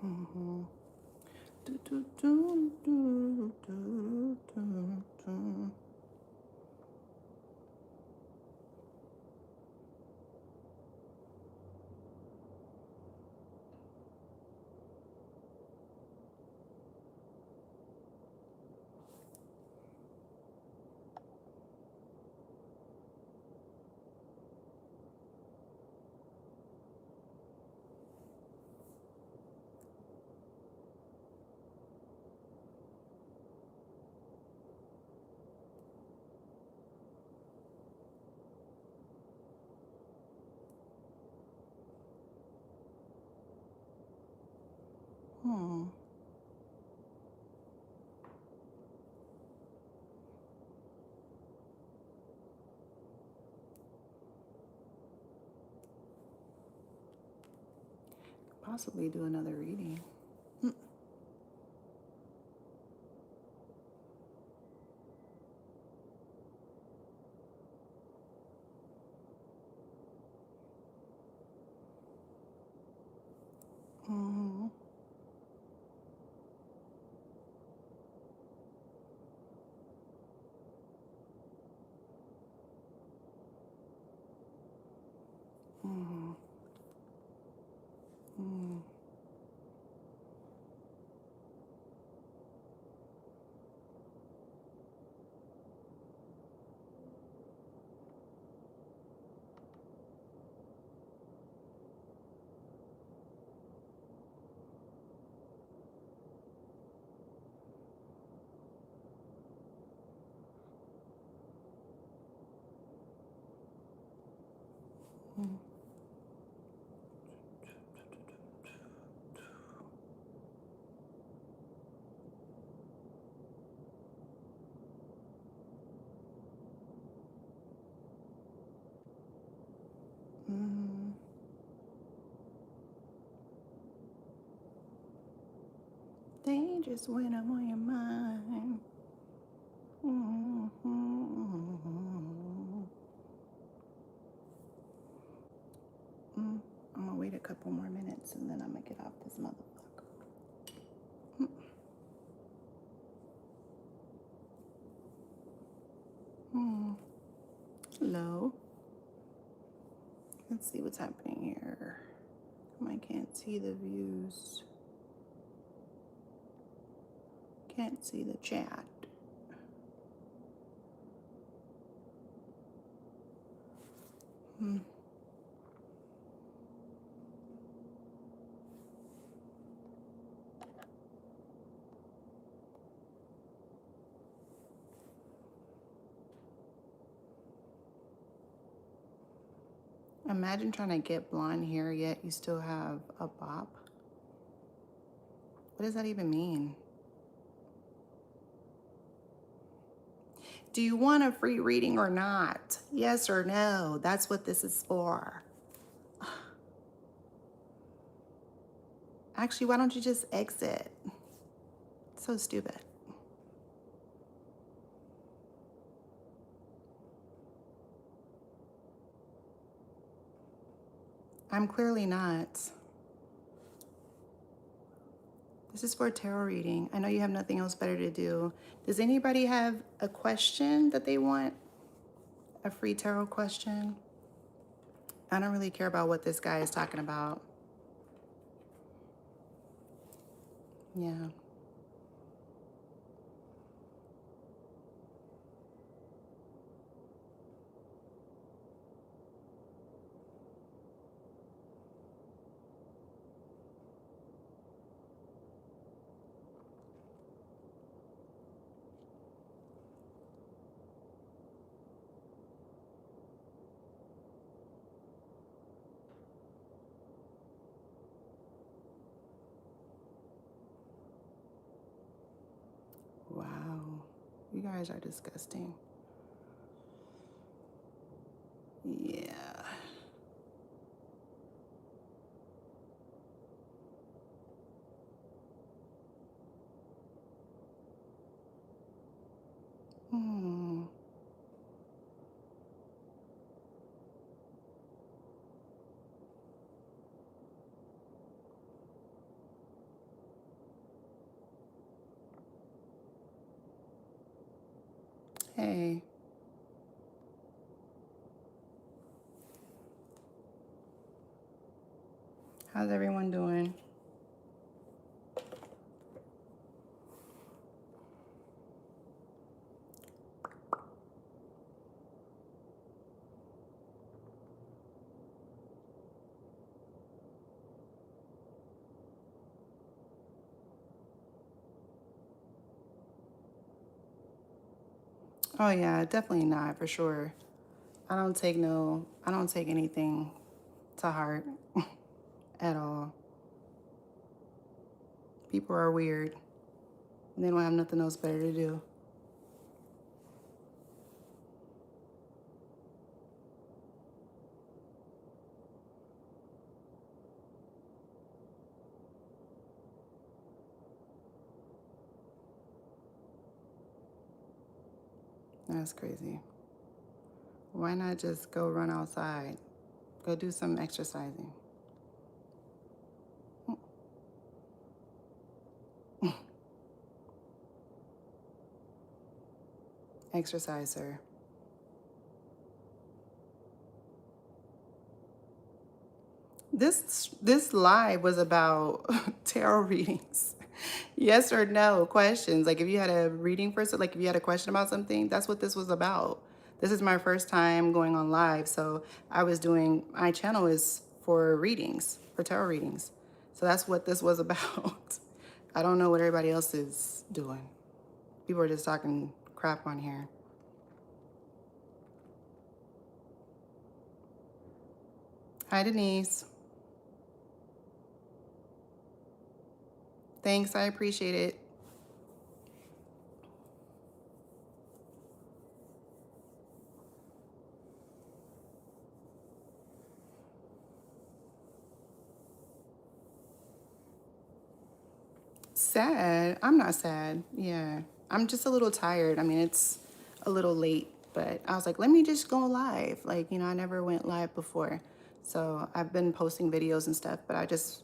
Mm-hmm. Do, do, do, do, do, do, do. Hmm. Possibly do another reading. Mm-hmm. Mm-hmm. Mm-hmm. Mm-hmm. Dangerous when I'm on your mind. Mm-hmm. Mm. I'm gonna wait a couple more minutes and then I'm gonna get off this motherfucker. Mm. Hello. Let's see what's happening here. I can't see the views. Can't see the chat. Hmm. Imagine trying to get blonde hair yet you still have a bob. What does that even mean? Do you want a free reading or not? Yes or no? That's what this is for. Actually, why don't you just exit? So stupid. I'm clearly not. This is for a tarot reading. I know you have nothing else better to do. Does anybody have a question that they want? A free tarot question? I don't really care about what this guy is talking about. Yeah. Wow. You guys are disgusting. Yeah. Hmm. Hey. How's everyone doing? Oh yeah, definitely not, for sure. I don't take anything to heart at all. People are weird. They don't have nothing else better to do. That's crazy. Why not just go run outside? Go do some exercising. Exercise, sir. This live was about tarot readings. Yes or no questions. Like if you had a reading for like if you had a question about something, that's what this was about. This is my first time going on live, so my channel is for readings, for tarot readings. So that's what this was about. I don't know what everybody else is doing. People are just talking crap on here. Hi, Denise. Thanks, I appreciate it. Sad? I'm not sad. Yeah. I'm just a little tired. I mean, it's a little late, but I was like, let me just go live. Like, I never went live before. So I've been posting videos and stuff, but I just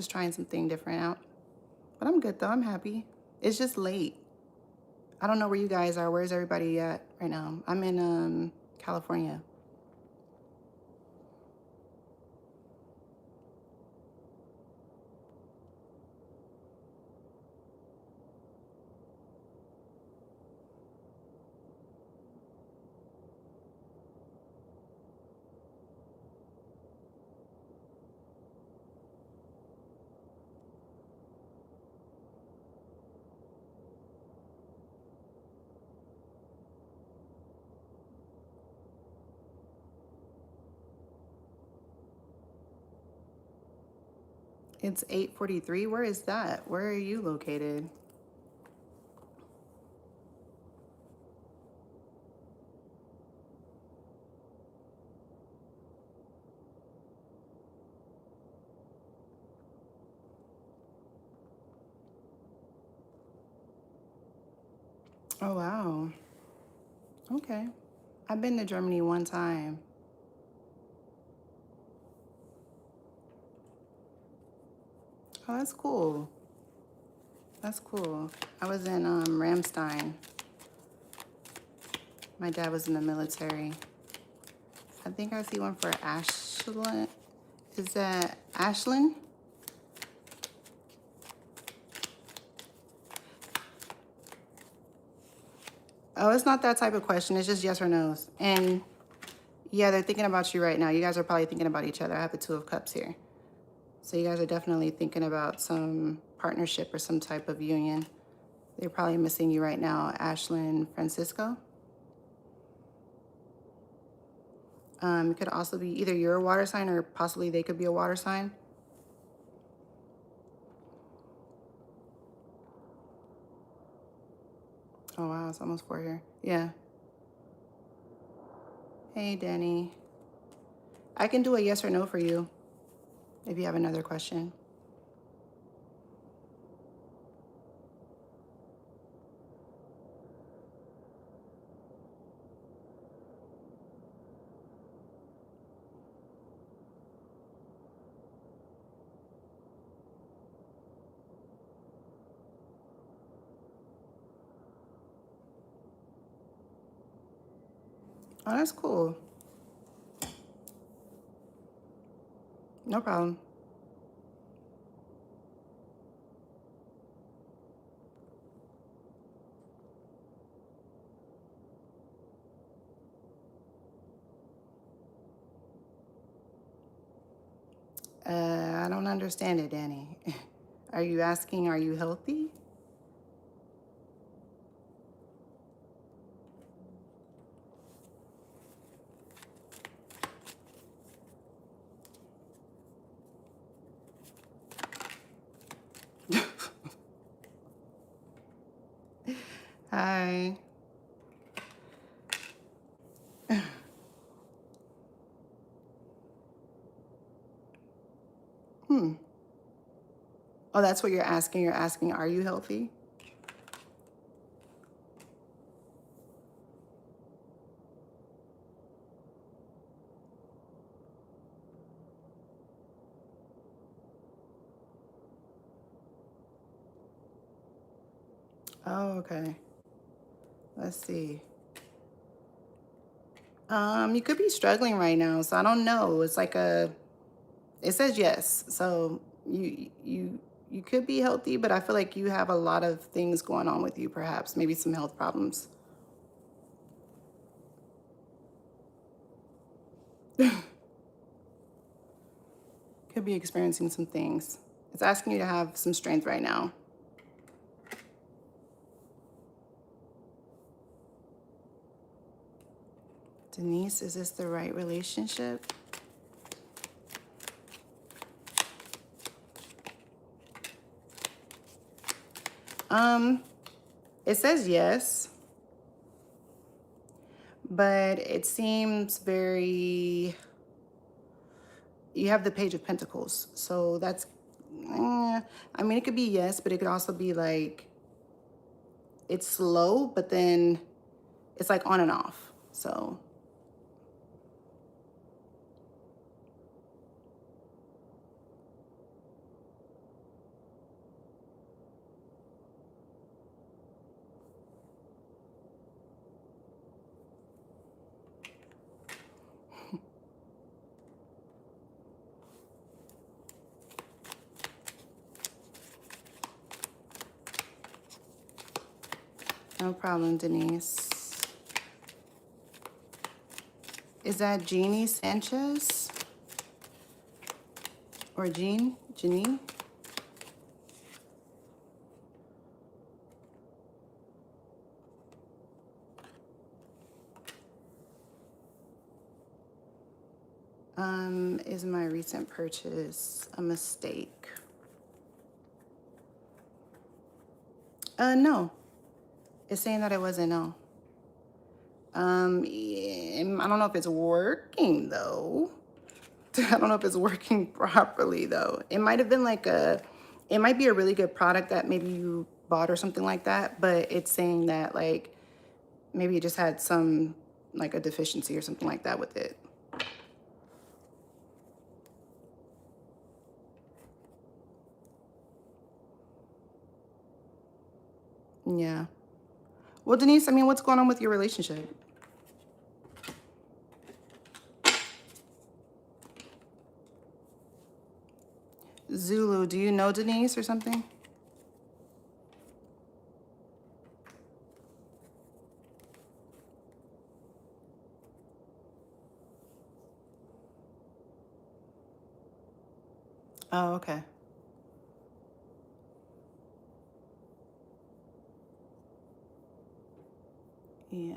trying something different out. But I'm good though. I'm happy. It's just late. I don't know where you guys are. Where's everybody at right now? I'm in California. It's 8:43. Where is that? Where are you located? Oh, wow. Okay. I've been to Germany one time. Oh, that's cool. That's cool. I was in Ramstein. My dad was in the military. I think I see one for Ashland. Is that Ashland? Oh, it's not that type of question. It's just yes or no's. And yeah, they're thinking about you right now. You guys are probably thinking about each other. I have the Two of Cups here. So you guys are definitely thinking about some partnership or some type of union. They're probably missing you right now, Ashland, Francisco. It could also be either you're a water sign or possibly they could be a water sign. Oh, wow. It's almost 4 here. Yeah. Hey, Danny. I can do a yes or no for you if you have another question. Oh, that's cool. No problem. I don't understand it, Danny. Are you asking, are you healthy? Hi. Hmm. Oh, that's what you're asking. You're asking, are you healthy? Oh, okay. Let's see. You could be struggling right now, so I don't know. It's like it says yes. So you could be healthy, but I feel like you have a lot of things going on with you, perhaps, maybe some health problems. Could be experiencing some things. It's asking you to have some strength right now. Denise, is this the right relationship? It says yes, but it seems very, you have the Page of Pentacles. So that's, I mean, it could be yes, but it could also be like, it's slow, but then it's like on and off. So no problem, Denise. Is that Jeannie Sanchez? Or Jeannie? Is my recent purchase a mistake? No. It's saying that it wasn't, no. I don't know if it's working though. I don't know if it's working properly though. It might have been like it might be a really good product that maybe you bought or something like that, but it's saying that like maybe it just had some like a deficiency or something like that with it. Yeah. Well, Denise, I mean, what's going on with your relationship? Zulu, do you know Denise or something? Oh, okay. Yeah.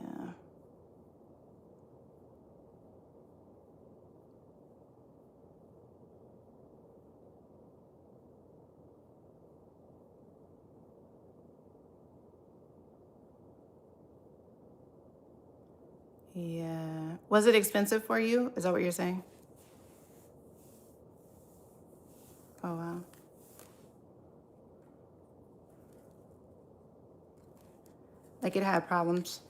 Yeah. Was it expensive for you? Is that what you're saying? Oh, wow. Like it had problems?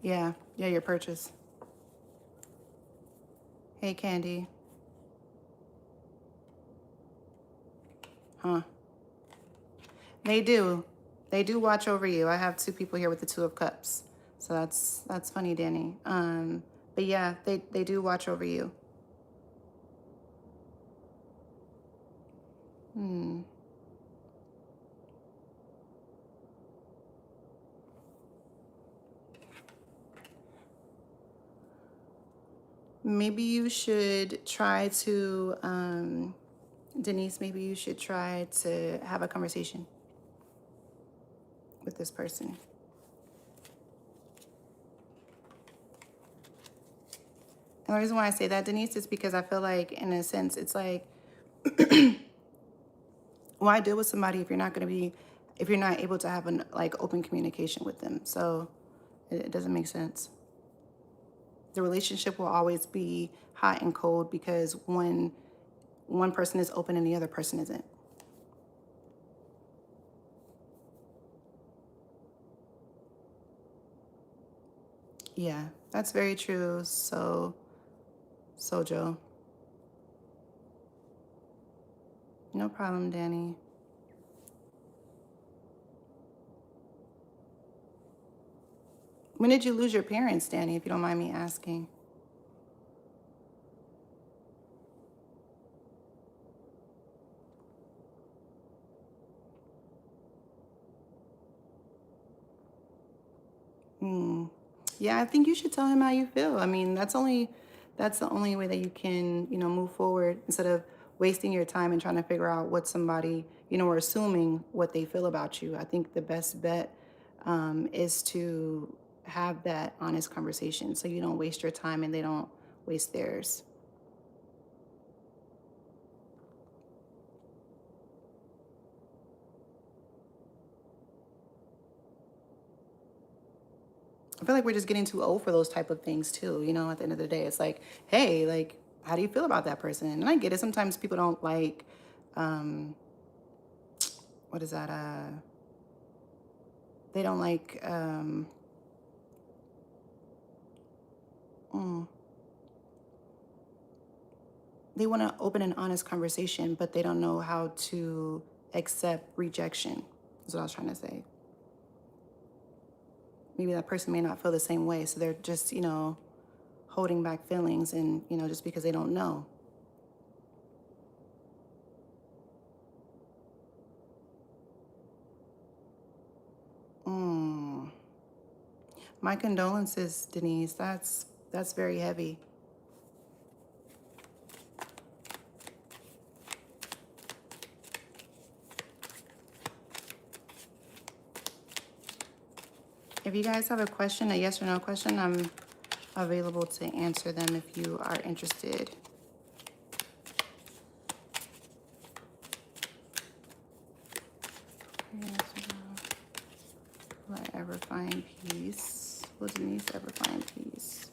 Yeah. Yeah, your purchase. Hey, Candy. They do. They do watch over you. I have 2 people here with the 2 of Cups. So that's funny, Danny. But yeah, they do watch over you. Maybe you should try to, Denise, maybe you should try to have a conversation with this person. And the reason why I say that, Denise, is because I feel like, in a sense, it's like, why deal with somebody if you're not going to be, if you're not able to have an open communication with them? So it doesn't make sense. The relationship will always be hot and cold because one person is open and the other person isn't. Yeah, that's very true. Sojo. No problem, Danny. When did you lose your parents, Danny, if you don't mind me asking? Yeah, I think you should tell him how you feel. I mean, that's the only way that you can, move forward instead of wasting your time and trying to figure out what somebody, or assuming what they feel about you. I think the best bet is to have that honest conversation so you don't waste your time and they don't waste theirs. I feel like we're just getting too old for those type of things too. At the end of the day, it's like, hey, how do you feel about that person? And I get it. Sometimes people don't like, what is that? They don't like, they want to open an honest conversation, but they don't know how to accept rejection, is what I was trying to say. Maybe that person may not feel the same way. So they're just, holding back feelings and, just because they don't know. My condolences, Denise. That's very heavy. If you guys have a question, a yes or no question, I'm available to answer them if you are interested. Will I ever find peace? Will Denise ever find peace?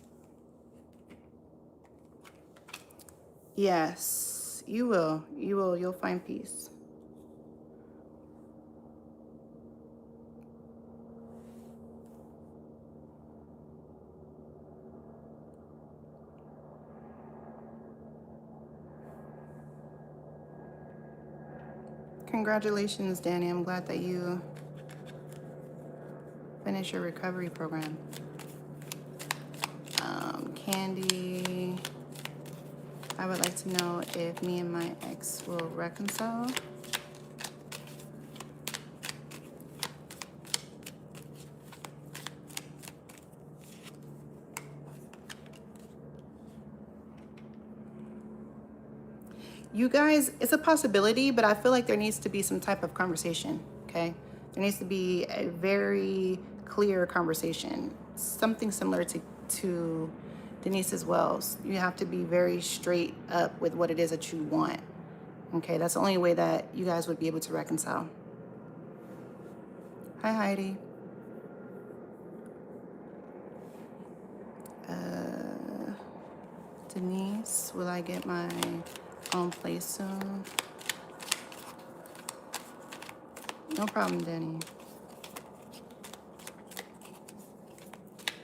Yes, you will. You will. You'll find peace. Congratulations, Danny. I'm glad that you finished your recovery program. Candy, I would like to know if me and my ex will reconcile. You guys, it's a possibility, but I feel like there needs to be some type of conversation, okay? There needs to be a very clear conversation, something similar to Denise as well. You have to be very straight up with what it is that you want, okay? That's the only way that you guys would be able to reconcile. Hi, Heidi. Denise, will I get my own place soon? No problem, Danny.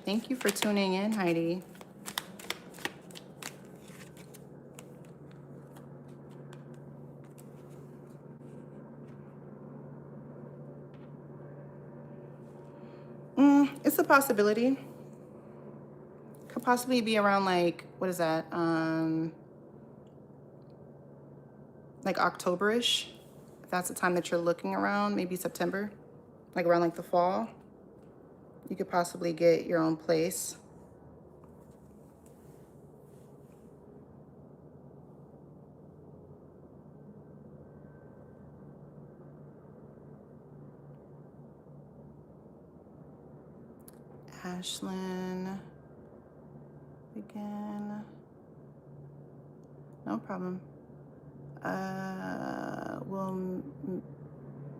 Thank you for tuning in, Heidi. It's a possibility. Could possibly be around like, what is that? Like October-ish. If that's the time that you're looking around, maybe September, like around like the fall. You could possibly get your own place. Ashlyn, again, no problem.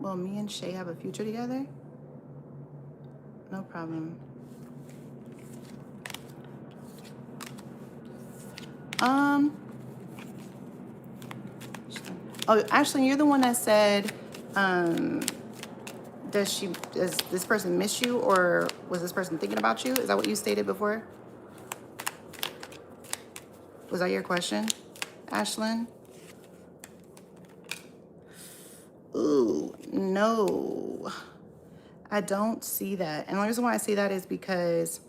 Will me and Shay have a future together? No problem. Oh, Ashlyn, you're the one that said, does this person miss you, or was this person thinking about you? Is that what you stated before? Was that your question, Ashlyn? Ooh, no. I don't see that. And the reason why I see that is because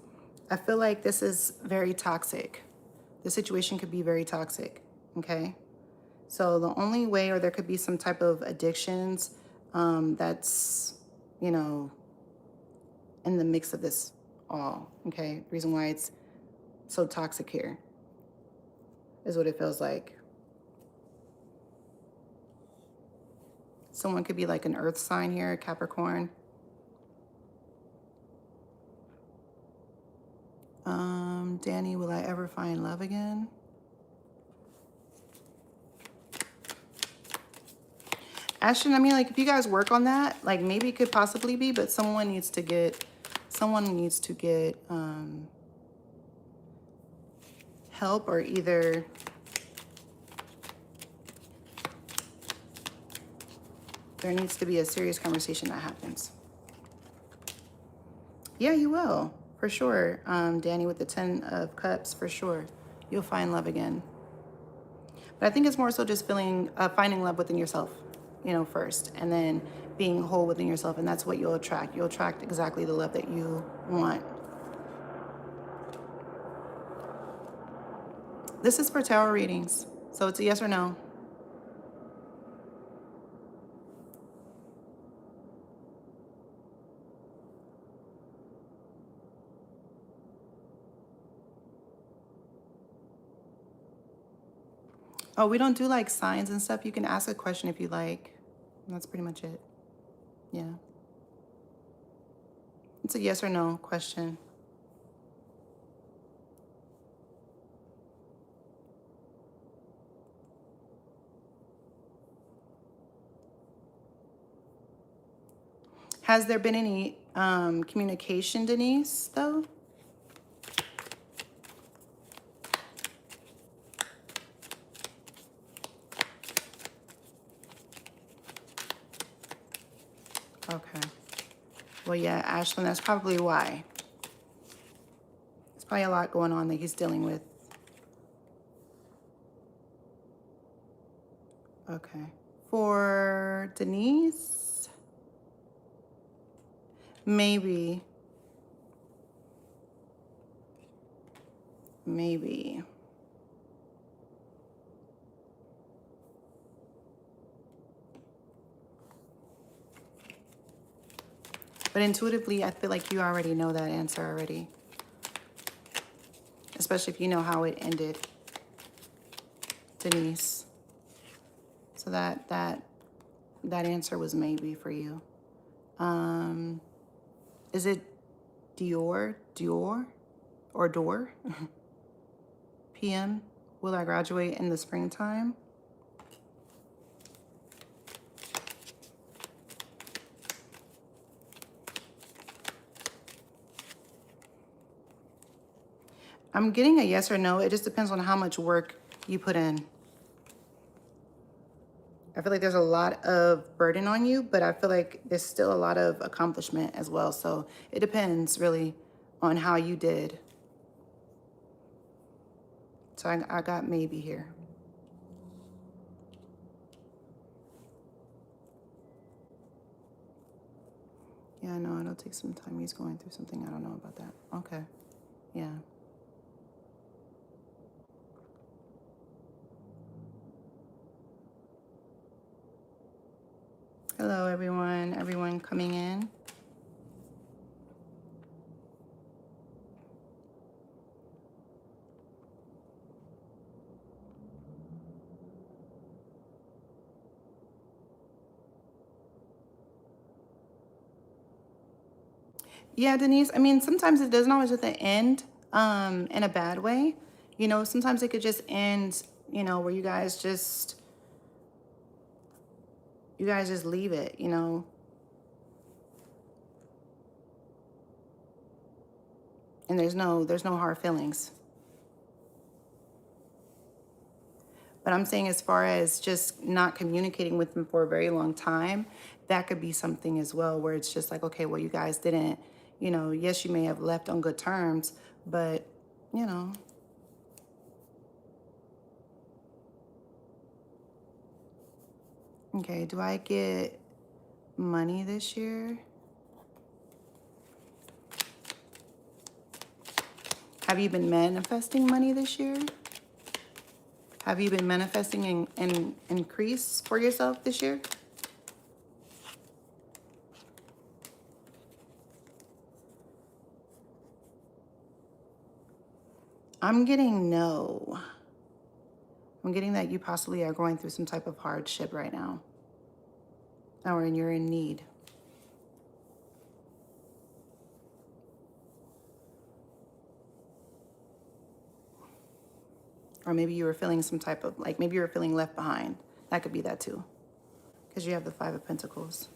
I feel like this is very toxic. The situation could be very toxic, okay? So the only way, or there could be some type of addictions that's, you know, in the mix of this all, okay? The reason why it's so toxic here is what it feels like. Someone could be like an earth sign here, Capricorn. Danny, will I ever find love again? Ashton, I mean, like, if you guys work on that, like, maybe it could possibly be, but someone needs to get help, or either there needs to be a serious conversation that happens. Yeah, you will, for sure. Danny with the 10 of Cups, for sure. You'll find love again. But I think it's more so just finding love within yourself, you know, first, and then being whole within yourself, and that's what you'll attract. You'll attract exactly the love that you want. This is for tarot readings, so it's a yes or no. Oh, we don't do like signs and stuff. You can ask a question if you like. And that's pretty much it. Yeah. It's a yes or no question. Has there been any communication, Denise, though? Okay. Well, yeah, Ashlyn, that's probably why. There's probably a lot going on that he's dealing with. Okay. For Denise, maybe. But intuitively, I feel like you already know that answer already. Especially if you know how it ended, Denise. So that answer was maybe for you. Is it Dior, or Door? PM, will I graduate in the springtime? I'm getting a yes or no. It just depends on how much work you put in. I feel like there's a lot of burden on you, but I feel like there's still a lot of accomplishment as well. So it depends really on how you did. So I got maybe here. Yeah, no, it'll take some time. He's going through something. I don't know about that. Okay. Yeah. Hello, everyone. Everyone coming in. Yeah, Denise. I mean, sometimes it doesn't always have to end in a bad way. You know, sometimes it could just end, you know, where you guys just leave it, you know. And there's no hard feelings. But I'm saying as far as just not communicating with them for a very long time, that could be something as well, where it's just like, okay, well, you guys didn't, you know, yes, you may have left on good terms, but, you know. Okay, do I get money this year? Have you been manifesting money this year? Have you been manifesting an increase for yourself this year? I'm getting no. I'm getting that you possibly are going through some type of hardship right now. Or you're in need. Or maybe you were feeling some type of, like, maybe you were feeling left behind. That could be that too. Because you have the Five of Pentacles.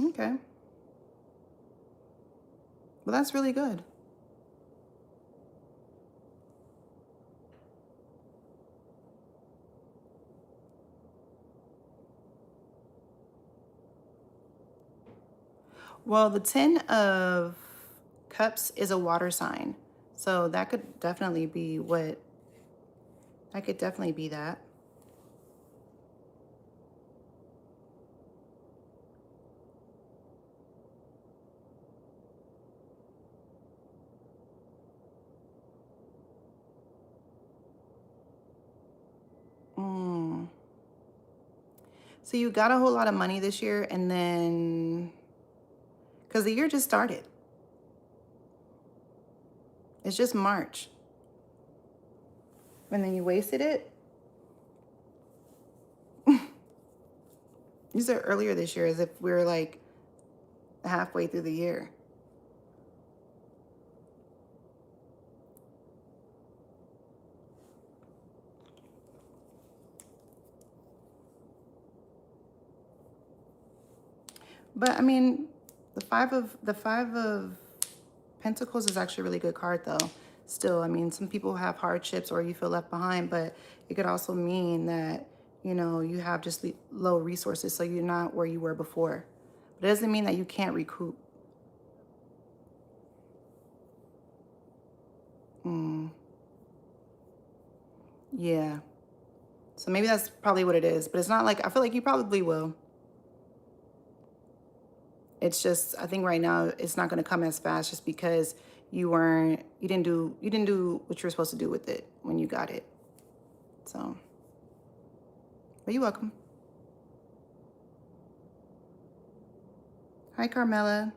Okay. Well, that's really good. Well, the Ten of Cups is a water sign. So that could definitely be what, that could definitely be that. So you got a whole lot of money this year, and then, because the year just started. It's just March. And then you wasted it. You said earlier this year as if we were like halfway through the year. But I mean, the five of Pentacles is actually a really good card though. Still, I mean, some people have hardships or you feel left behind, but it could also mean that, you know, you have just low resources, so you're not where you were before. But it doesn't mean that you can't recoup. Yeah. So maybe that's probably what it is, but it's not like, I feel like you probably will. It's just, I think right now it's not going to come as fast just because you didn't do what you're supposed to do with it when you got it. So, but you're welcome. Hi, Carmela.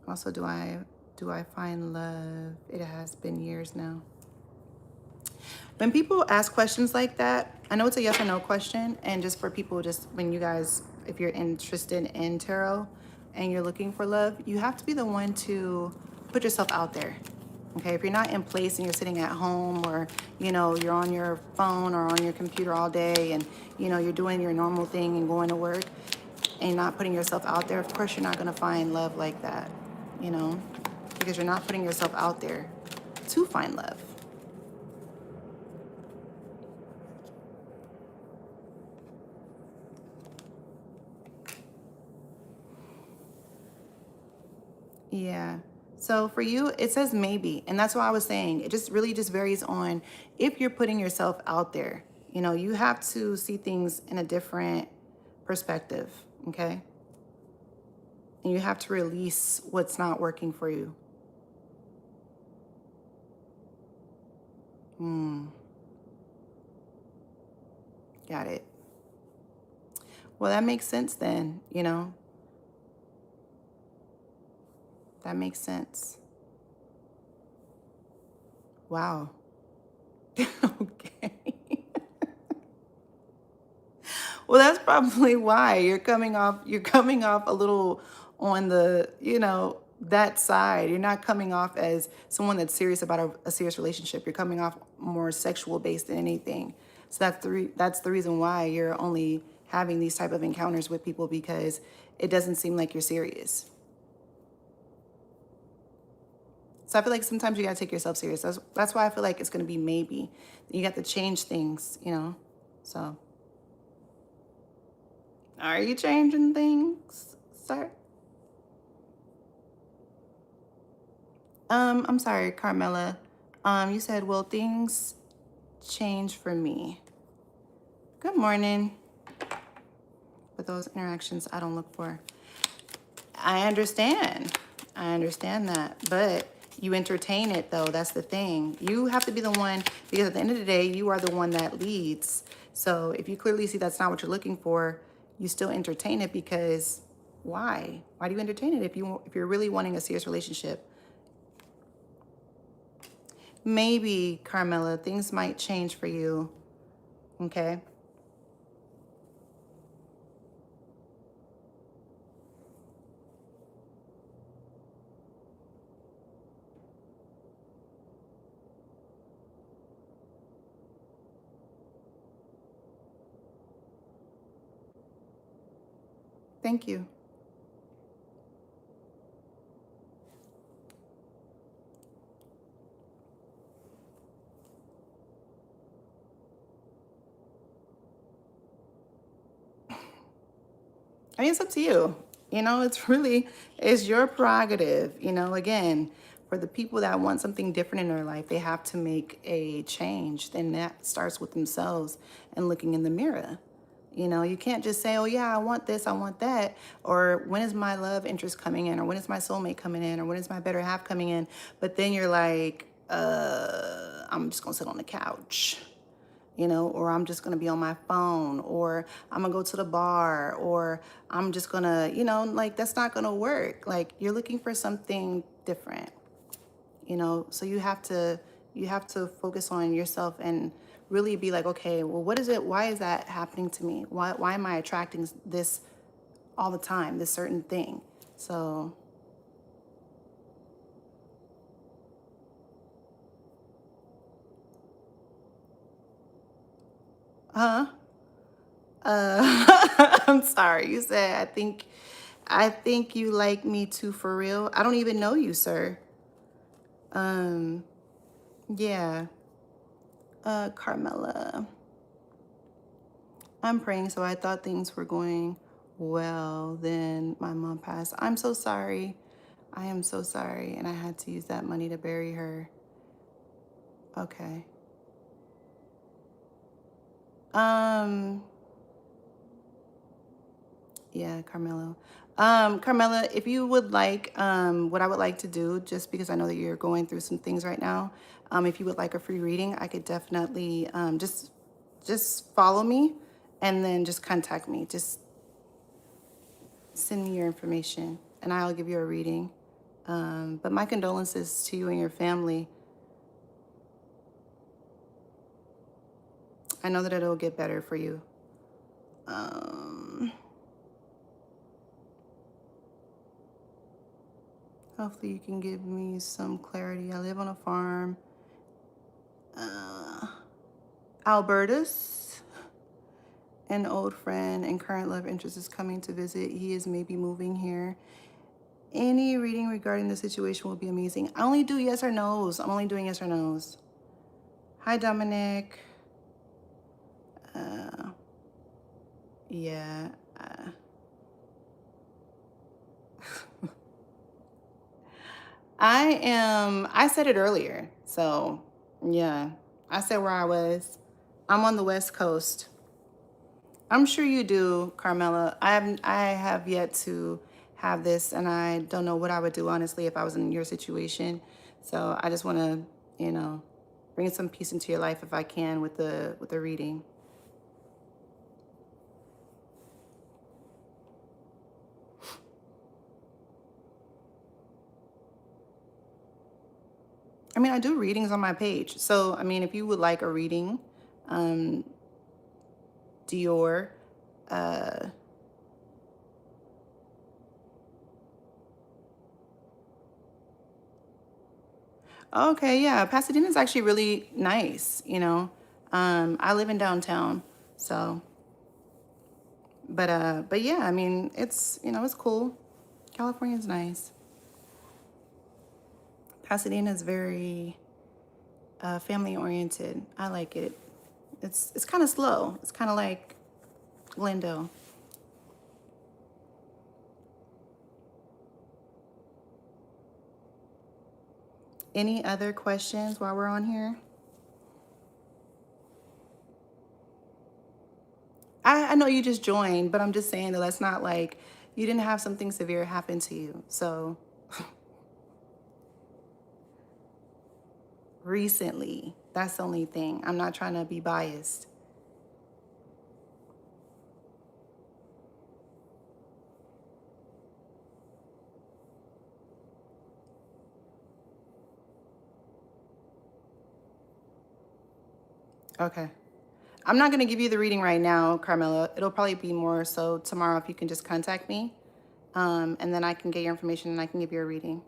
Also, do I find love? It has been years now. When people ask questions like that, I know it's a yes or no question, and just for people, just when you guys, if you're interested in tarot and you're looking for love, you have to be the one to put yourself out there. Okay, if you're not in place and you're sitting at home, or, you know, you're on your phone or on your computer all day, and, you know, you're doing your normal thing and going to work and not putting yourself out there, of course you're not going to find love like that, you know, because you're not putting yourself out there to find love. Yeah. So for you, it says maybe. And that's why I was saying it just really just varies on if you're putting yourself out there. You know, you have to see things in a different perspective. Okay. And you have to release what's not working for you. Got it. Well, that makes sense then, you know, that makes sense. Wow. Okay. Well, that's probably why you're coming off a little on the, that side. You're not coming off as someone that's serious about a serious relationship. You're coming off more sexual based than anything. So that's the reason why you're only having these type of encounters with people, because it doesn't seem like you're serious. So I feel like sometimes you gotta take yourself serious. That's why I feel like it's gonna be maybe. You got to change things. So are you changing things, sir? I'm sorry, Carmela. You said, will things change for me? Good morning. But those interactions I don't look for. I understand. I understand that. But you entertain it, though. That's the thing. You have to be the one, because at the end of the day, you are the one that leads. So if you clearly see that's not what you're looking for, you still entertain it, because why? Why do you entertain it if you're really wanting a serious relationship? Maybe, Carmela, things might change for you. Okay? Thank you. I mean, it's up to you. It's your prerogative. Again, for the people that want something different in their life, they have to make a change. Then that starts with themselves and looking in the mirror. You can't just say, oh, yeah, I want this, I want that. Or when is my love interest coming in? Or when is my soulmate coming in? Or when is my better half coming in? But then you're like, I'm just going to sit on the couch. Or I'm just going to be on my phone, or I'm going to go to the bar, or I'm just going to, like, that's not going to work. Like, you're looking for something different, so you have to focus on yourself and really be like, okay, well, what is it? Why is that happening to me? Why am I attracting this all the time, this certain thing? So, huh? I'm sorry. You said, I think you like me too, for real. I don't even know you, sir. Um, yeah. Carmela. I'm praying, so I thought things were going well. Then my mom passed. I'm so sorry. I am so sorry. And I had to use that money to bury her. Okay. Um, yeah, Carmelo. Carmela, if you would like, what I would like to do, just because I know that you're going through some things right now, if you would like a free reading, I could definitely just follow me and then just contact me. Just send me your information and I'll give you a reading. But my condolences to you and your family. I know that it'll get better for you. Hopefully you can give me some clarity. I live on a farm. Albertus, an old friend and current love interest, is coming to visit. He is maybe moving here. Any reading regarding the situation will be amazing. I only do yes or no's. I'm only doing yes or no's. Hi, Dominic. Yeah. I said it earlier. So yeah, I said where I was. I'm on the West Coast. I'm sure you do, Carmela. I have yet to have this, and I don't know what I would do honestly if I was in your situation. So I just want to, bring some peace into your life if I can with the reading. I mean, I do readings on my page. So I mean, if you would like a reading, um, Dior, uh, okay, yeah, Pasadena is actually really nice. I live in downtown, so but yeah, I mean, it's cool. California's nice. Pasadena is very family oriented. I like it. It's kind of slow. It's kind of like Glendale. Any other questions while we're on here? I know you just joined, but I'm just saying that that's not like you didn't have something severe happen to you. So recently, that's the only thing. I'm not trying to be biased. Okay. I'm not going to give you the reading right now, Carmela. It'll probably be more so tomorrow if you can just contact me. And then I can get your information and I can give you a reading.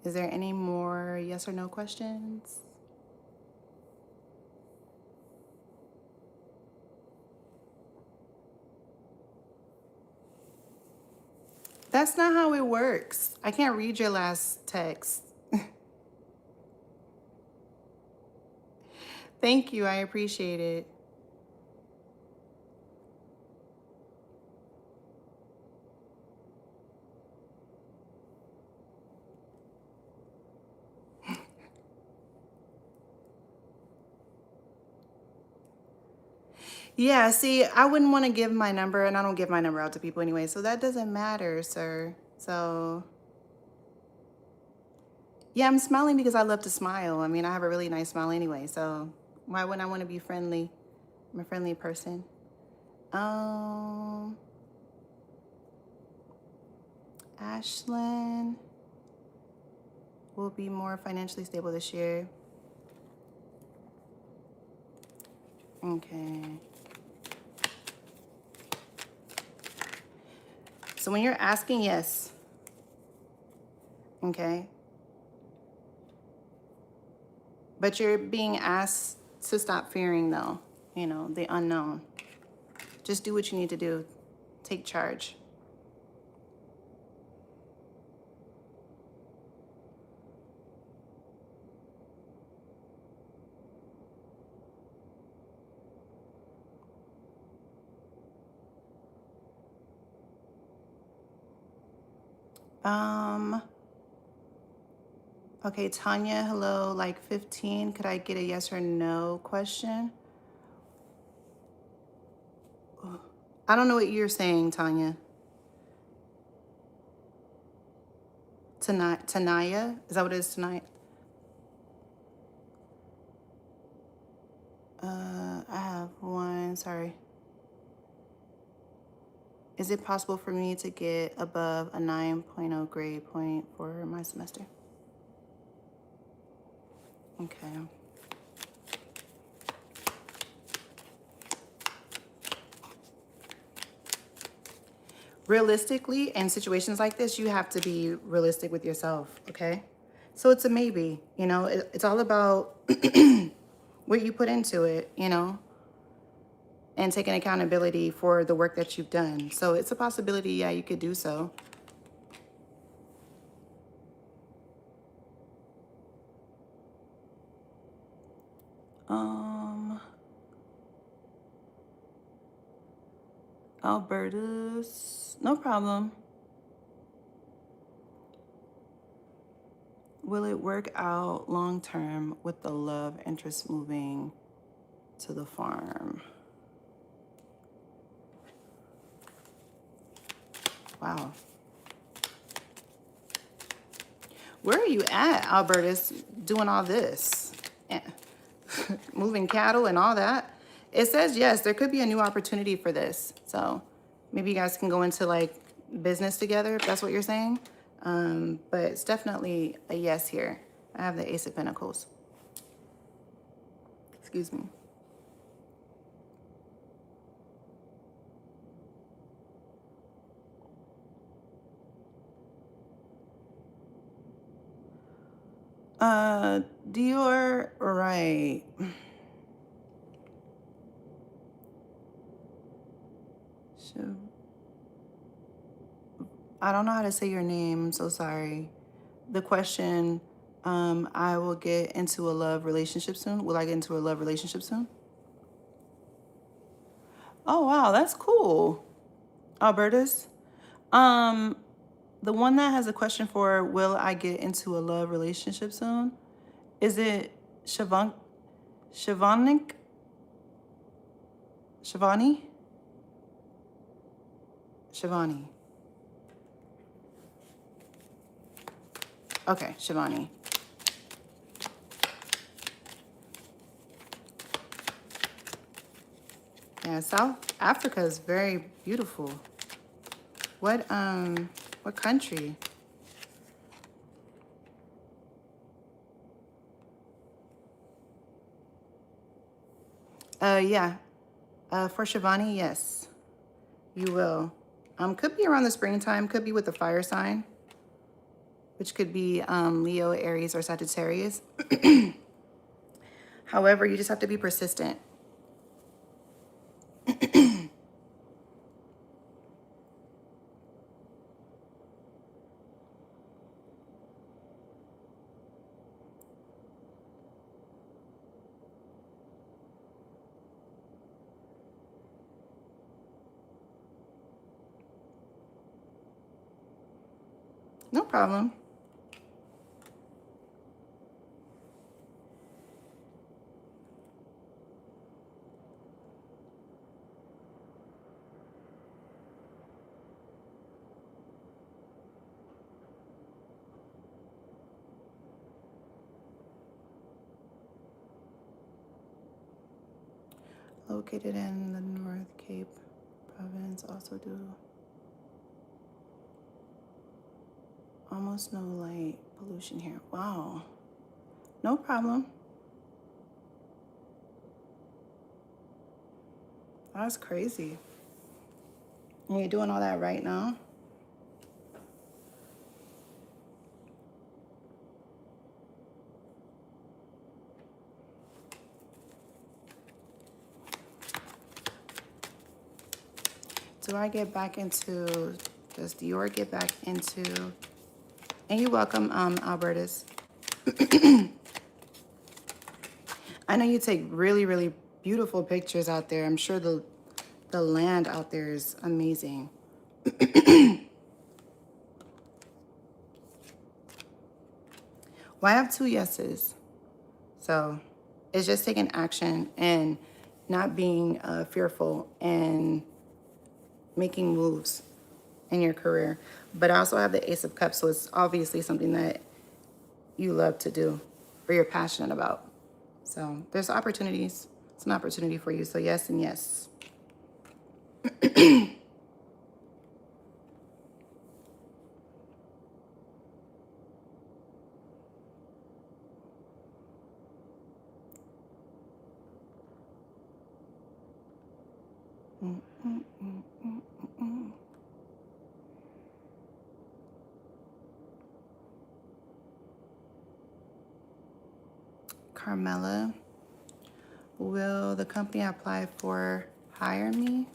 Is there any more yes or no questions? That's not how it works. I can't read your last text. Thank you. I appreciate it. Yeah, see, I wouldn't want to give my number, and I don't give my number out to people anyway, so that doesn't matter, sir. So, yeah, I'm smiling because I love to smile. I mean, I have a really nice smile anyway, so why wouldn't I want to be friendly? I'm a friendly person. Um, Ashlyn will be more financially stable this year. Okay. So when you're asking, yes. Okay. But you're being asked to stop fearing, though, the unknown. Just do what you need to do. Take charge. Okay, Tanya, hello, like 15. Could I get a yes or no question? I don't know what you're saying, Tanya. Tanaya? Is that what it is tonight? I have one, sorry. Is it possible for me to get above a 9.0 grade point for my semester? Okay. Realistically, in situations like this, you have to be realistic with yourself, okay? So it's a maybe, it's all about what you put into it, and taking accountability for the work that you've done. So it's a possibility, yeah, you could do so. Albertus, no problem. Will it work out long term with the love interest moving to the farm? Wow. Where are you at, Albertus, doing all this? Moving cattle and all that? It says yes, there could be a new opportunity for this. So maybe you guys can go into like business together, if that's what you're saying. But it's definitely a yes here. I have the Ace of Pentacles. Excuse me. Dior, right. So, I don't know how to say your name. I'm so sorry. The question, I will get into a love relationship soon. Will I get into a love relationship soon? Oh, wow, that's cool. Albertus. The one that has a question for, will I get into a love relationship soon? Is it Shivani? Shivani? Shivani. Okay, Shivani. Yeah, South Africa is very beautiful. What country? Yeah. For Shivani, yes, you will. Could be around the springtime, could be with the fire sign, which could be Leo, Aries, or Sagittarius. However, you just have to be persistent. No problem. Located in the North Cape province, also do almost no light pollution here. Wow. No problem. That's crazy. And you're doing all that right now? Do I get back into, does Dior get back into, and you're welcome, Albertus. I know you take really, really beautiful pictures out there. I'm sure the land out there is amazing. Well, I have 2 yeses. So it's just taking action and not being fearful and making moves in your career. But I also have the Ace of Cups, so it's obviously something that you love to do or you're passionate about. So there's opportunities. It's an opportunity for you. So yes and yes. Carmela, will the company I apply for hire me?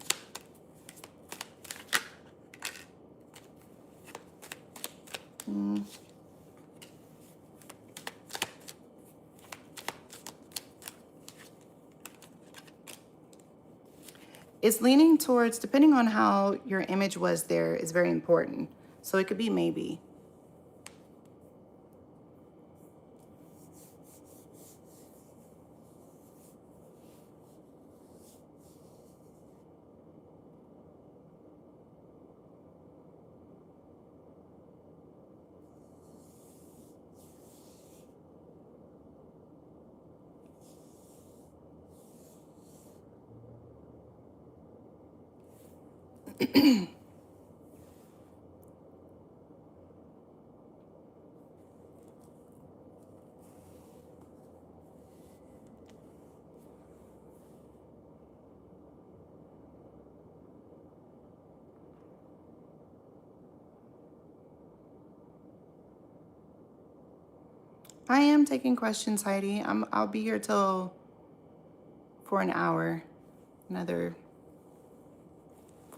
It's leaning towards, depending on how your image was there, is very important. So it could be maybe. I am taking questions, Heidi. I'll be here till for an hour, another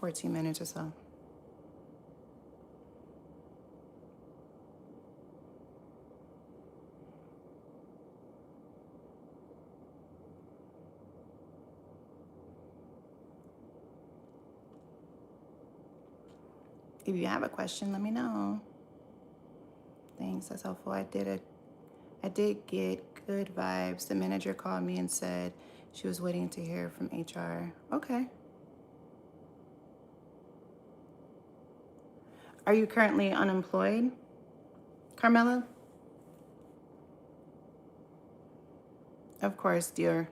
14 minutes or so. If you have a question, let me know. Thanks, that's helpful. I did get good vibes. The manager called me and said she was waiting to hear from HR. Okay. Are you currently unemployed, Carmela? Of course, dear.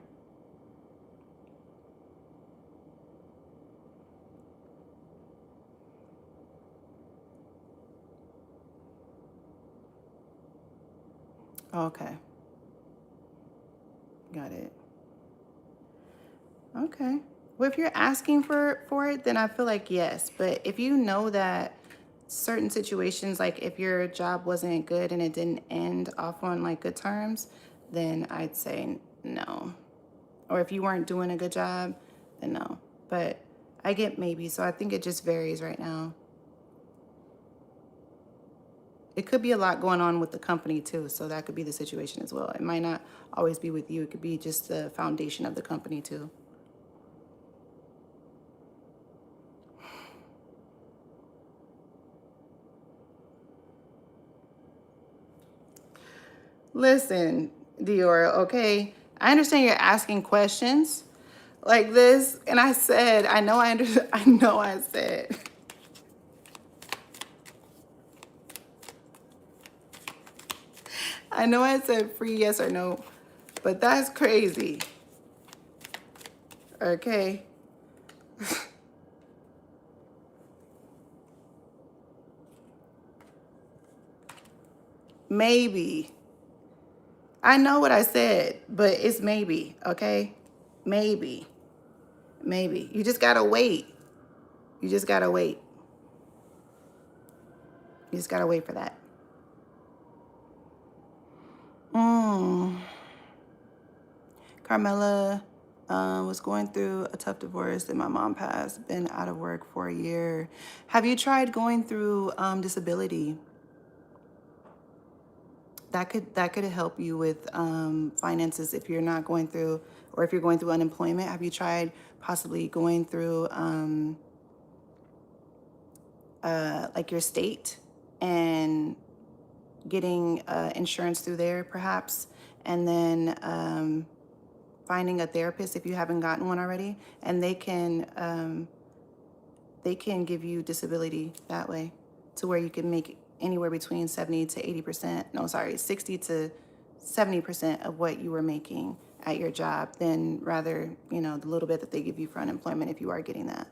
Okay. Got it. Okay. Well, if you're asking for it, then I feel like yes. But if you know that certain situations, like if your job wasn't good and it didn't end off on like good terms, then I'd say no. Or if you weren't doing a good job, then no. But I get maybe, so I think it just varies right now. It could be a lot going on with the company too, so that could be the situation as well. It might not always be with you. It could be just the foundation of the company too. Listen, Dior, okay? I understand you're asking questions like this, and I said, I know I understand. I know I said. I know I said free yes or no, but that's crazy. Okay? Maybe. I know what I said, but it's maybe, okay? Maybe. Maybe. You just gotta wait. You just gotta wait. You just gotta wait for that. Carmela was going through a tough divorce and my mom passed, been out of work for a year. Have you tried going through disability? That could help you with finances if you're not going through, or if you're going through unemployment. Have you tried possibly going through like your state and getting insurance through there perhaps, and then finding a therapist if you haven't gotten one already, and they can give you disability that way, to where you can make anywhere between 70 to 80%, no, sorry, 60 to 70% of what you were making at your job, than rather, you know, the little bit that they give you for unemployment if you are getting that.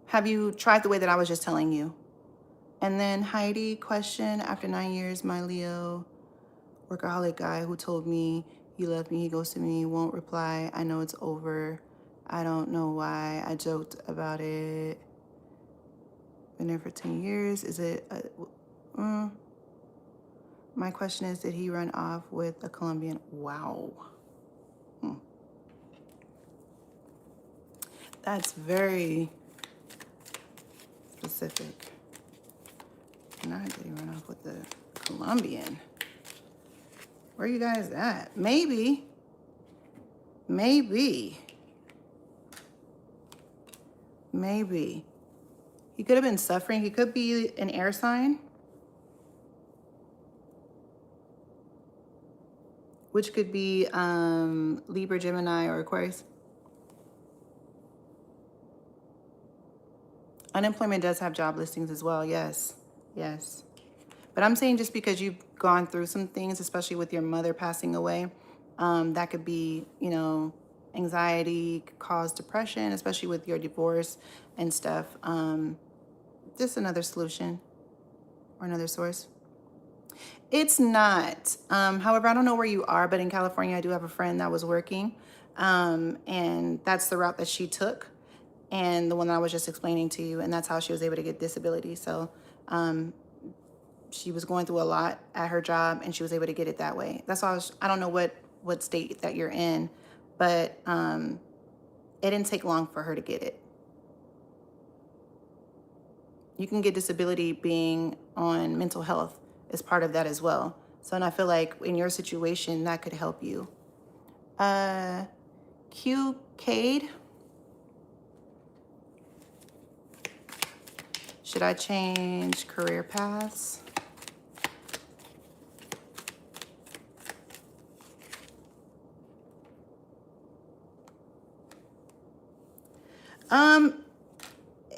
Have you tried the way that I was just telling you? And then Heidi, question, after 9 years, my Leo workaholic guy who told me he loved me, he ghosted me, won't reply. I know it's over. I don't know why. I joked about it. Been there for 10 years. Is it? My question is, did he run off with a Colombian? Wow. That's very specific. Not did he run off with the Colombian? Where you guys at? Maybe. Maybe. Maybe. He could have been suffering. He could be an air sign, which could be Libra, Gemini, or Aquarius. Unemployment does have job listings as well. Yes. Yes. But I'm saying just because you've gone through some things, especially with your mother passing away, that could be, you know, anxiety, could cause depression, especially with your divorce and stuff. Just another solution or another source. It's not. However, I don't know where you are, but in California, I do have a friend that was working, and that's the route that she took, and the one that I was just explaining to you, and that's how she was able to get disability. So she was going through a lot at her job, and she was able to get it that way. That's why I don't know what state that you're in, but it didn't take long for her to get it. You can get disability being on mental health is part of that as well. So, and I feel like in your situation, that could help you. Kade. Should I change career paths?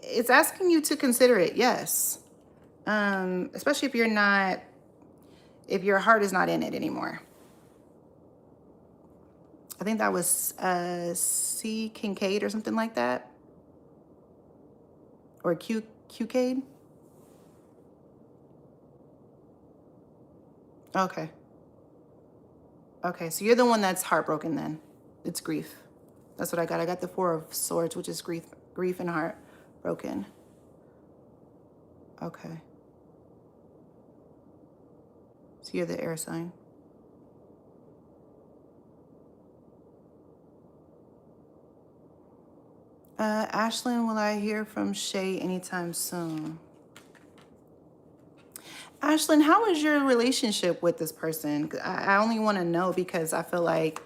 It's asking you to consider it, yes. Especially if if your heart is not in it anymore. I think that was C. Kincaid or something like that. Or Qcade. Okay. Okay, so you're the one that's heartbroken then. It's grief. That's what I got. I got the Four of Swords, which is grief and heart broken. Okay. So you're the air sign. Ashlyn, will I hear from Shay anytime soon? Ashlyn, how is your relationship with this person? I only want to know because I feel like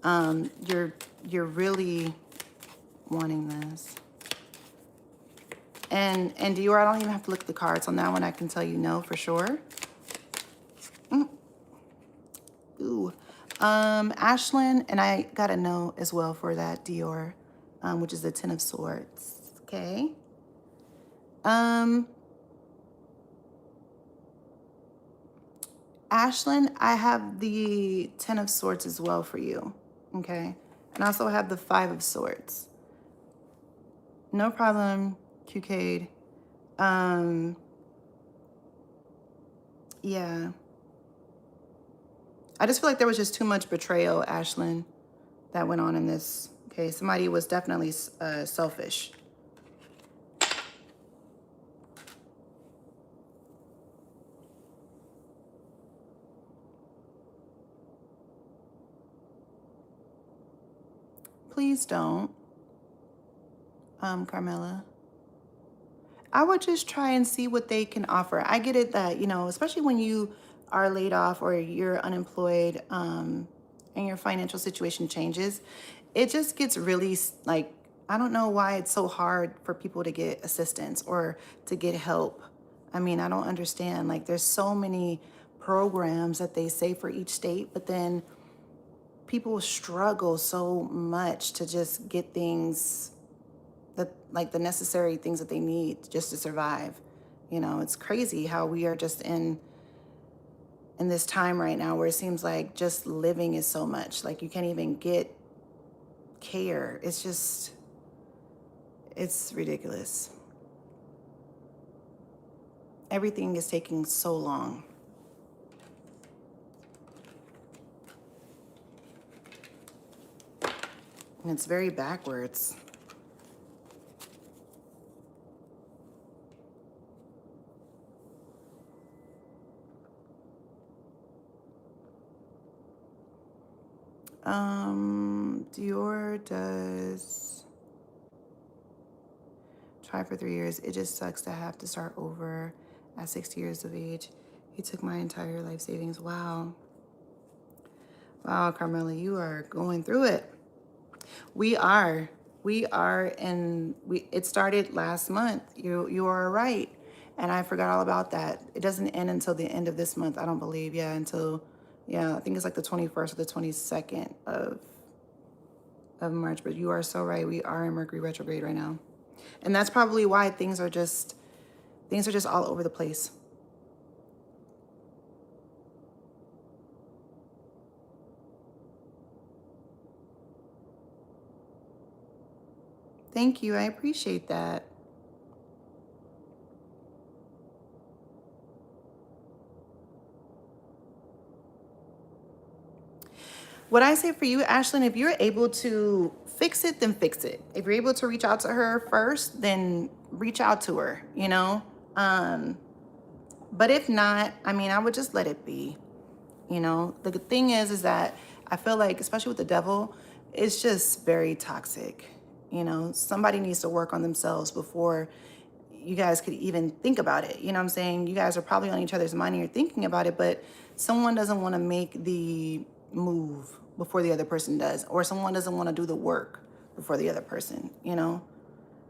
you're really wanting this. And Dior, I don't even have to look at the cards on that one. I can tell you no for sure. Ooh. Ashlyn, and I got a no as well for that, Dior, which is the Ten of Swords. Okay. Ashlyn, I have the Ten of Swords as well for you. Okay. And I also have the Five of Swords. No problem, Qcade. Yeah. I just feel like there was just too much betrayal, Ashlyn, that went on in this. Okay, somebody was definitely selfish. Please don't, Carmela. I would just try and see what they can offer. I get it that, you know, especially when you are laid off or you're unemployed and your financial situation changes, it just gets really like, I don't know why it's so hard for people to get assistance or to get help. I mean, I don't understand. Like, there's so many programs that they say for each state, but then people struggle so much to just get things that, like, the necessary things that they need just to survive. You know, it's crazy how we are just in this time right now where it seems like just living is so much. Like, you can't even get care. It's just, it's ridiculous. Everything is taking so long. And it's very backwards. Dior does try for 3 years. It just sucks to have to start over at 60 years of age. He took my entire life savings. Wow. Wow, Carmela, you are going through it. We are, and it started last month. You are right. And I forgot all about that. It doesn't end until the end of this month, I don't believe. Yeah, I think it's like the 21st or the 22nd of March. But you are so right. We are in Mercury retrograde right now. And that's probably why things are just all over the place. Thank you. I appreciate that. What I say for you, Ashlyn, if you're able to fix it, then fix it. If you're able to reach out to her first, then reach out to her, you know? But if not, I mean, I would just let it be, you know? The good thing is that I feel like, especially with the devil, it's just very toxic. You know, somebody needs to work on themselves before you guys could even think about it. You know what I'm saying? You guys are probably on each other's mind and you're thinking about it, but someone doesn't want to make the move before the other person does, or someone doesn't want to do the work before the other person, you know?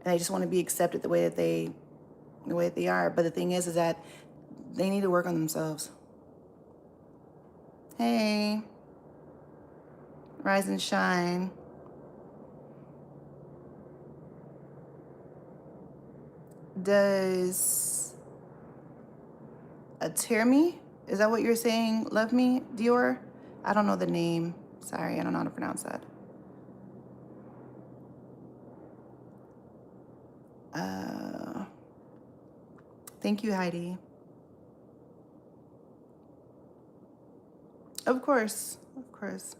And they just want to be accepted the way that they are. But the thing is that they need to work on themselves. Hey, rise and shine. Does Termi, is that what you're saying? Love me, Dior? I don't know the name. Sorry, I don't know how to pronounce that. Thank you, Heidi. Of course, of course.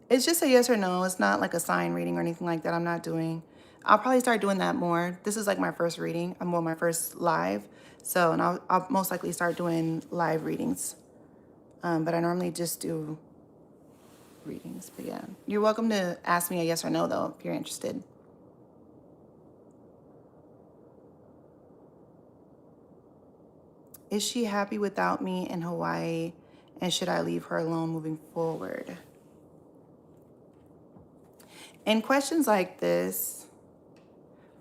It's just a yes or no. It's not like a sign reading or anything like that. I'm not doing. I'll probably start doing that more. This is like my first reading. I'm on my first live. So, and I'll most likely start doing live readings. But I normally just do readings. But yeah, you're welcome to ask me a yes or no, though, if you're interested. Is she happy without me in Hawaii? And should I leave her alone moving forward? And questions like this,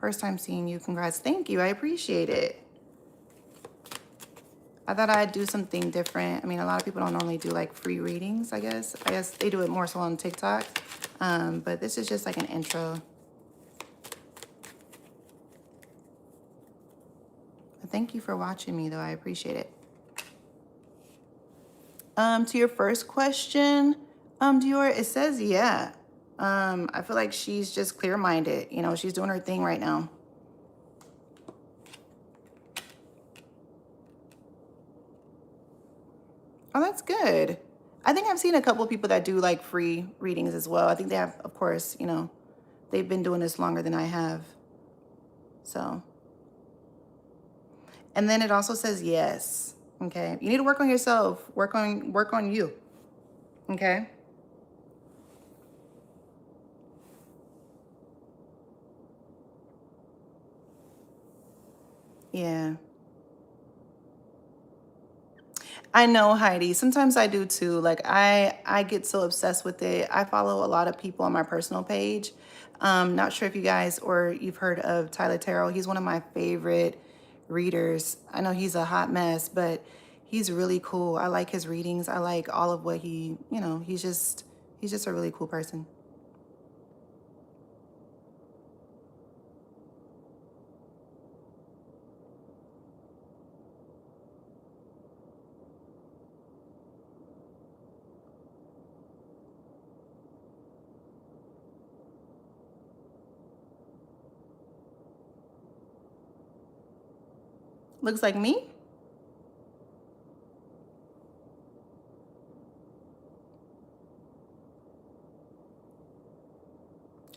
first time seeing you, congrats. Thank you, I appreciate it. I thought I'd do something different. I mean, a lot of people don't normally do like free readings, I guess. I guess they do it more so on TikTok. But this is just like an intro. But thank you for watching me, though. I appreciate it. To your first question, Dior, it says yeah. I feel like she's just clear-minded. You know, she's doing her thing right now. Oh, that's good. I think I've seen a couple of people that do like free readings as well. I think they have, of course, you know, they've been doing this longer than I have. So. And then it also says yes. Okay. You need to work on yourself. Work on you. Okay. Yeah. I know, Heidi. Sometimes I do too. Like I get so obsessed with it. I follow a lot of people on my personal page. Not sure if you guys or you've heard of Tyler Tarot. He's one of my favorite readers. I know he's a hot mess, but he's really cool. I like his readings. I like all of what he, you know, he's just a really cool person. Looks like me.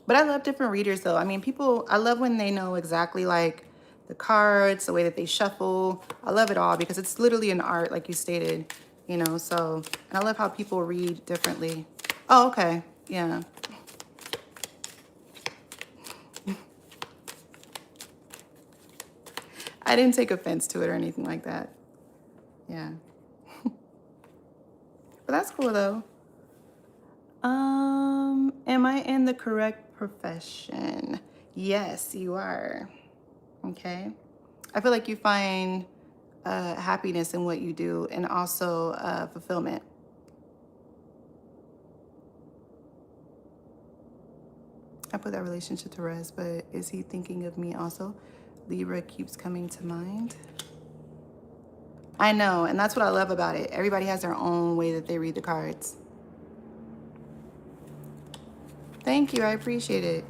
But I love different readers though. I mean, I love when they know exactly like the cards, the way that they shuffle. I love it all because it's literally an art, like you stated, you know, so, and I love how people read differently. Oh, okay. Yeah. I didn't take offense to it or anything like that. Yeah. But that's cool though. Am I in the correct profession? Yes, you are. Okay. I feel like you find happiness in what you do and also fulfillment. I put that relationship to rest, but is he thinking of me also? Libra keeps coming to mind. I know, and that's what I love about it. Everybody has their own way that they read the cards. Thank you, I appreciate it.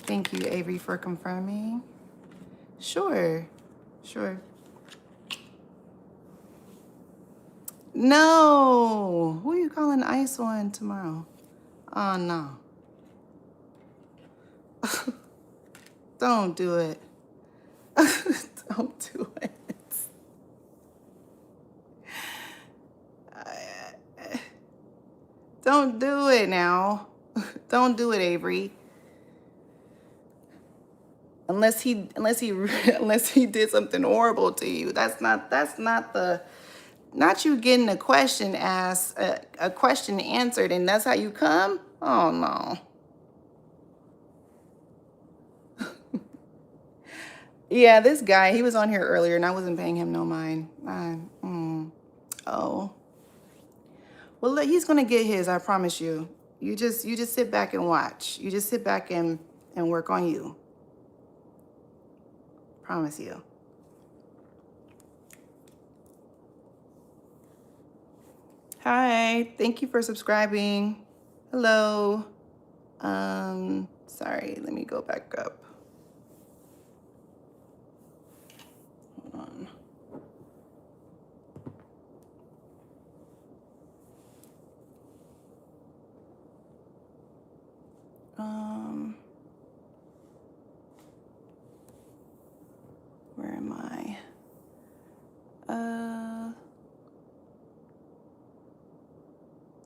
Thank you, Avery, for confirming. Sure, sure. No, who are you calling ice on tomorrow? Oh, no. Don't do it. Don't do it. Don't do it now. Don't do it, Avery. Unless he did something horrible to you. That's not you getting a question asked, a question answered, and that's how you come? Oh no. Yeah, this guy, he was on here earlier and I wasn't paying him no mind. Oh. Well, look, he's gonna get his, I promise you. You just sit back and watch. You just sit back and work on you. Promise you. Hi, thank you for subscribing. Hello. Sorry, let me go back up. Hold on. Where am I?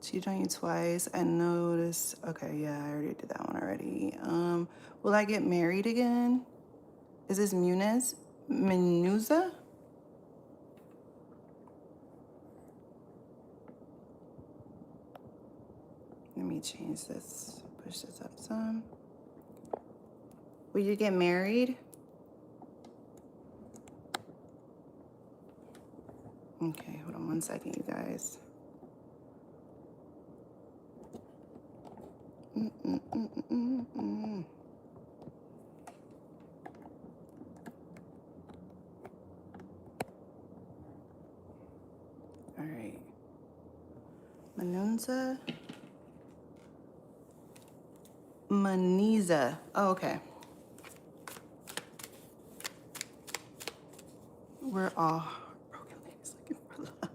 Cheated on you twice. I noticed. Okay, yeah, I already did that one already. Will I get married again? Is this Menuza? Let me change this. Push this up some. Will you get married? Okay, hold on one second, you guys. All right. Manunza? Maniza. Oh, okay. We're all broken ladies looking for love.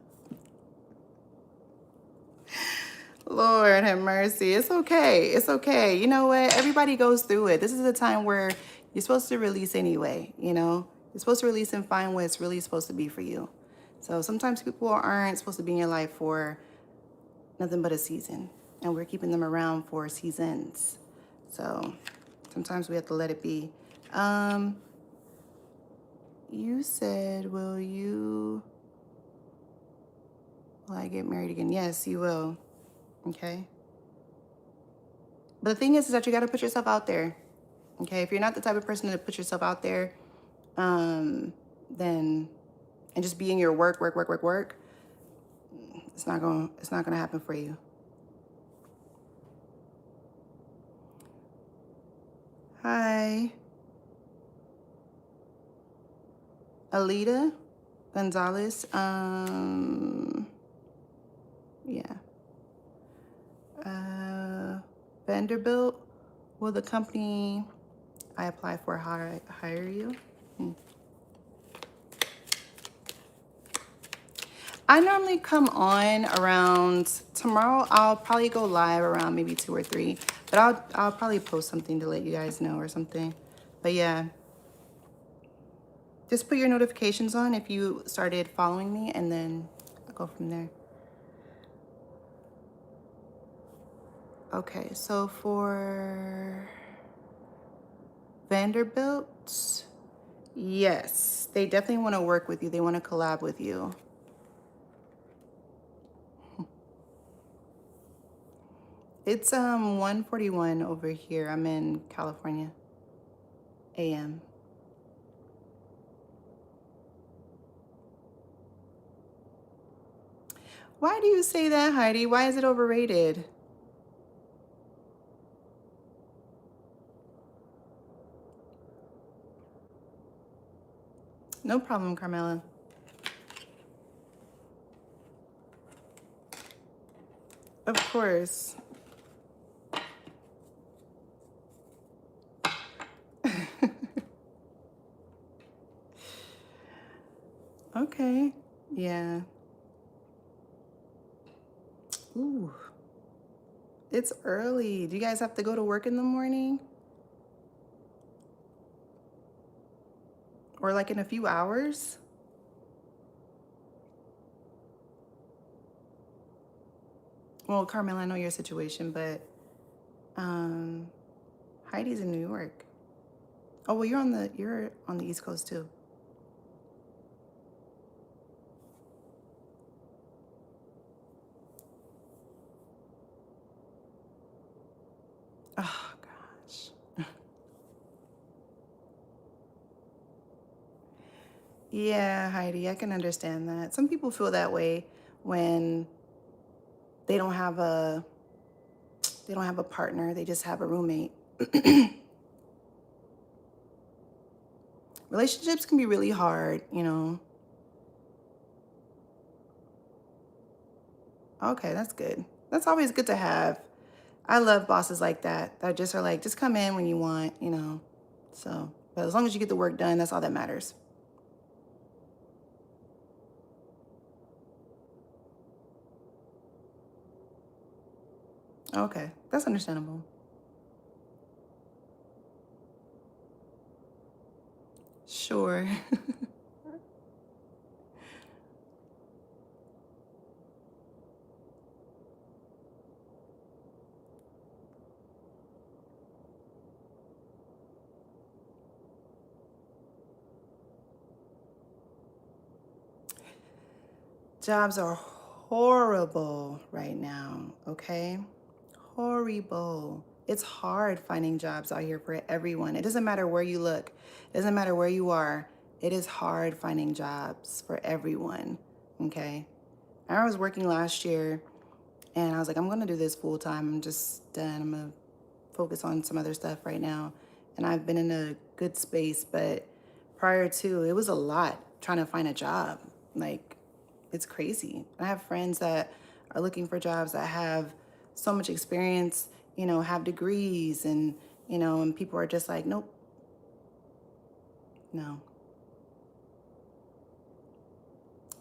Lord have mercy. It's okay. It's okay. You know what? Everybody goes through it. This is a time where you're supposed to release anyway, you know? You're supposed to release and find what it's really supposed to be for you. So sometimes people aren't supposed to be in your life for nothing but a season. And we're keeping them around for seasons. So sometimes we have to let it be. You said, will I get married again? Yes, you will. Okay. But the thing is that you got to put yourself out there. Okay. If you're not the type of person to put yourself out there, then, and just being your work, it's not going to happen for you. Hi. Alita Gonzalez. Yeah. Vanderbilt, will the company I apply for hire you? I normally come on around tomorrow. I'll probably go live around maybe 2 or 3, but I'll probably post something to let you guys know or something. But yeah, just put your notifications on if you started following me, and then I'll go from there. Okay, so for Vanderbilt, yes, they definitely want to work with you. They want to collab with you. It's 1:41 over here. I'm in California. AM. Why do you say that, Heidi? Why is it overrated? No problem, Carmela. Of course. Okay. Yeah. Ooh. It's early. Do you guys have to go to work in the morning? Or like in a few hours? Well, Carmela, I know your situation, but Heidi's in New York. Oh, well, you're on the East Coast too. Oh gosh. Yeah, Heidi, I can understand that. Some people feel that way when they don't have a partner, they just have a roommate. Relationships can be really hard, you know. Okay, that's good. That's always good to have. I love bosses like that just are like, just come in when you want, you know. So, but as long as you get the work done, that's all that matters. Okay, that's understandable. Sure. Jobs are horrible right now, okay? Horrible. It's hard finding jobs out here for everyone. It doesn't matter where you look. It doesn't matter where you are. It is hard finding jobs for everyone, okay? I was working last year and I was like, I'm gonna do this full time. I'm just done. I'm gonna focus on some other stuff right now. And I've been in a good space, but prior to, it was a lot trying to find a job. Like, it's crazy. I have friends that are looking for jobs that have so much experience, you know, have degrees, and, you know, and people are just like, nope, no.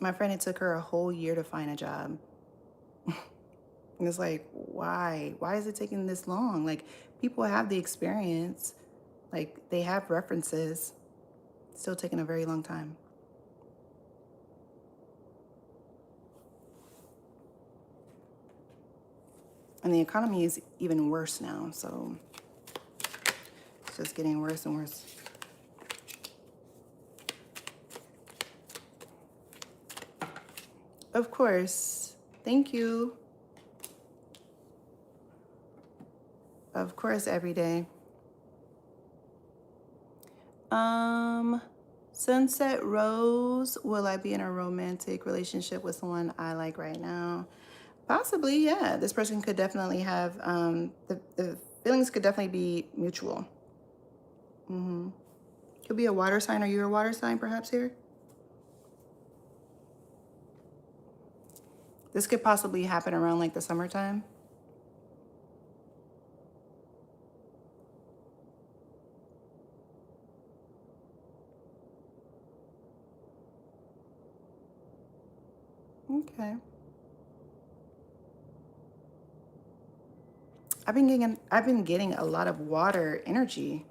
My friend, it took her a whole year to find a job. And it's like, why? Why is it taking this long? Like, people have the experience, like, they have references. It's still taking a very long time. And the economy is even worse now, so it's just getting worse and worse. Of course. Thank you. Of course, every day. Sunset Rose, will I be in a romantic relationship with someone I like right now? Possibly, yeah. This person could definitely have, the feelings could definitely be mutual. Could be a water sign. Are you a water sign perhaps here? This could possibly happen around like the summertime. Okay. I've been getting a lot of water energy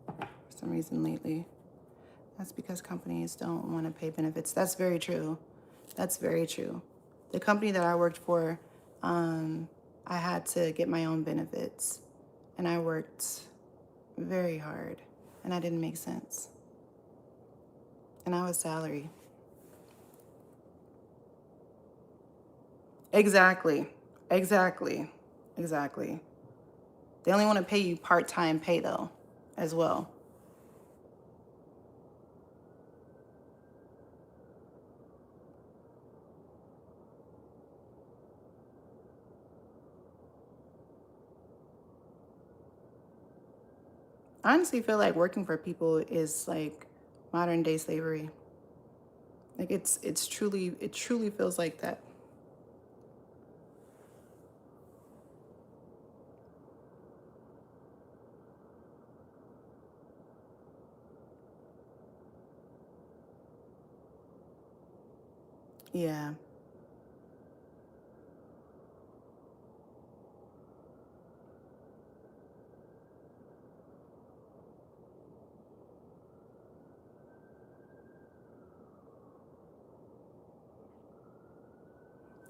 for some reason lately. That's because companies don't want to pay benefits. That's very true. That's very true. The company that I worked for, I had to get my own benefits, and I worked very hard, and that didn't make sense. And I was salary. Exactly. Exactly. Exactly. They only want to pay you part-time pay though, as well. I honestly feel like working for people is like modern day slavery. Like it truly feels like that. Yeah.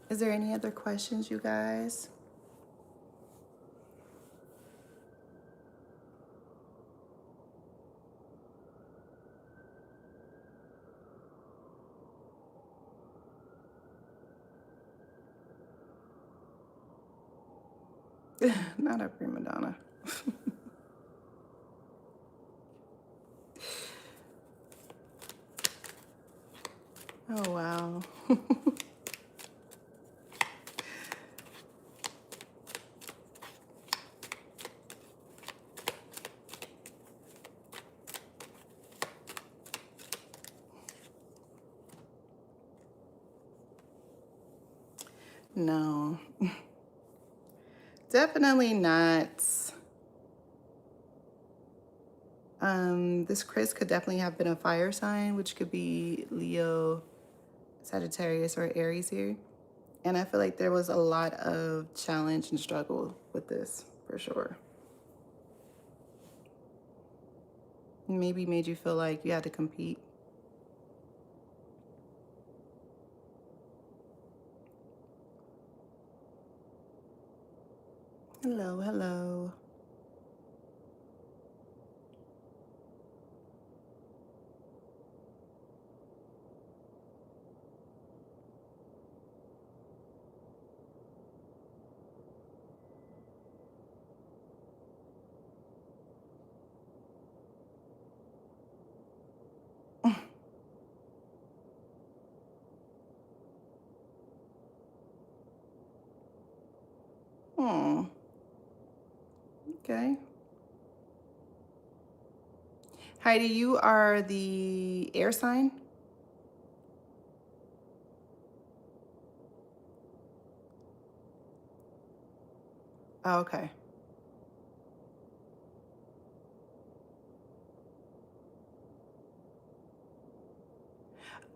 Is there any other questions, you guys? Not a prima donna. Oh, wow. No, definitely not. This Chris could definitely have been a fire sign, which could be Leo, Sagittarius, or Aries here. And I feel like there was a lot of challenge and struggle with this, for sure. Maybe made you feel like you had to compete. Hello, hello. Hmm. Okay. Heidi, you are the air sign? Oh, okay.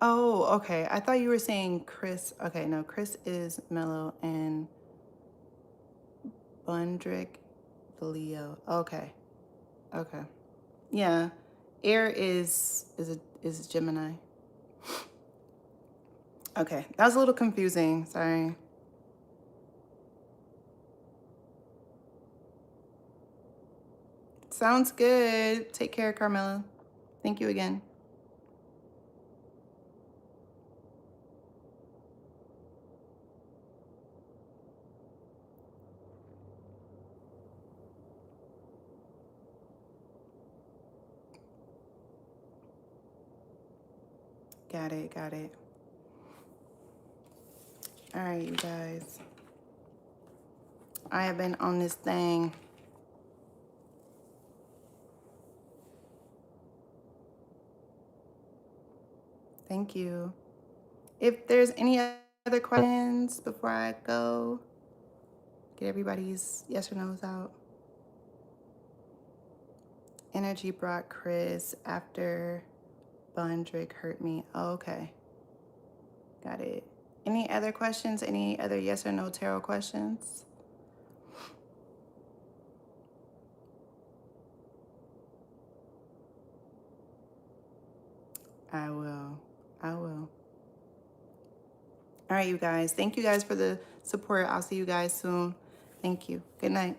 Oh, okay. I thought you were saying Chris. Okay, no, Chris is Mellow and Bundrick Leo. Okay. Okay. Yeah. Air is Gemini. Okay. That was a little confusing. Sorry. Sounds good. Take care, Carmela. Thank you again. Got it. Got it. All right, you guys. I have been on this thing. Thank you. If there's any other questions before I go, get everybody's yes or no's out. Energy brought Chris after Bondrick hurt me. Oh, okay. Got it. Any other questions? Any other yes or no tarot questions? I will. All right, you guys. Thank you guys for the support. I'll see you guys soon. Thank you. Good night.